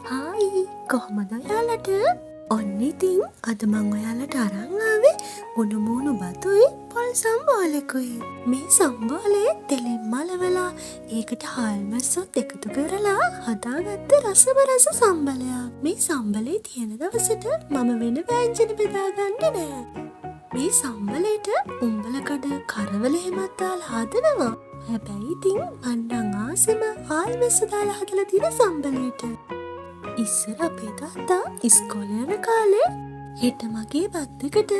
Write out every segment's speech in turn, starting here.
Hi කොහොමද ඔයාලට? ඔන්න ඉතින් අද මං ඔයාලට අරන් ආවේ මුණු බතුයි පොල් සම්බෝලෙකුයි. මේ සම්බෝලේ තෙලෙන් මලවලා ඒකට හාල් මැස්සොත් එකතු කරලා හදාගත්ත රස සම්බලයක්. මේ සම්බලේ තියෙන දවසට මම වෙන වෑංජන බෙදාගන්න නෑ. මේ සම්බලේට උම්බලකඩ කරවල එහෙමත් දාලා හදනවා. හැබැයි ඉතින් මන්නම් ආසෙම හාල් මැස්ස දාලා හදලා තියෙන සම්බලේට. ඉස්සර අපේ තාත්තා ඉස්කෝලේ යන කාලේ හෙට මගේ බත් එකට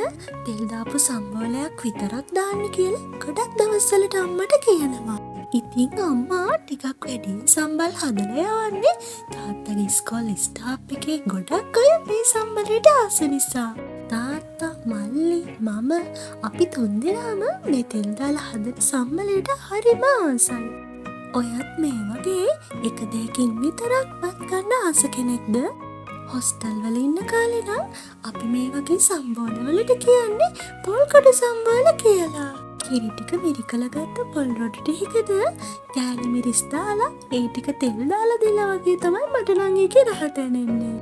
තෙල් දාපු සම්බෝලයක් විතරක් දාන්න කියලා ගොඩක් දවස්වලට අම්මට කියනවා. ඉතින් අම්මා ටිකක් වැඩියෙන් සම්බල් හදලා යවන්නේ තාත්තගේ ඉස්කෝලේ ස්ටාෆ් එකේ ගොඩක් අය මේ සම්බලේට ආස නිසා. තාත්තා, මල්ලි, මම අපි තුන්දෙනාම මේ තෙල් දාලා හදන සම්බලේට හරිම ආසයි. ඔයත් මේ වගේ එක දෙයකින් විතරක් බත් ගන්න ආස කෙනෙක්ද? හොස්ටල් වල ඉන්න කාලේ නම් අපි මේ වගේ සම්බෝලවලට කියන්නේ පොල් කඩු සම්බෝල කියලා. කිරි ටික මිරිකලා ගත්ත පොල් රොටි ටිකද කෑලි මිරිස් දාලා ඒ ටික තෙල් දාලා දෙලා වගේ තමයි මට නම් ඒකේ රහ දැනෙන්නේ.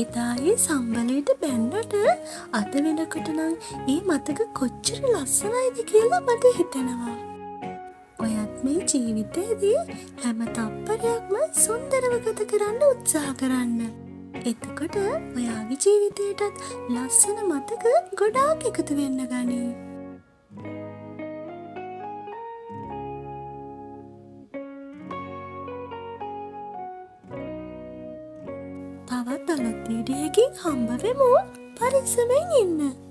එදා ඒ සම්බලේට බැන්නට අද වෙනකොට නම් ඒ මතක කොච්චර ලස්සනයිද කියලා මට හිතෙනවා. ඔයත් මේ ජීවිතේදී හැම තප්පරයක්ම සුන්දරව ගත කරන්න උත්සාහ කරන්න. එතකොට ඔයාගේ ජීවිතේටත් ලස්සන මතක ගොඩාක් එකතු වෙන්න ගනී. තවත් අලුත් වීඩියෝකින් හම්බ වෙමු. පරිස්සමෙන් ඉන්න.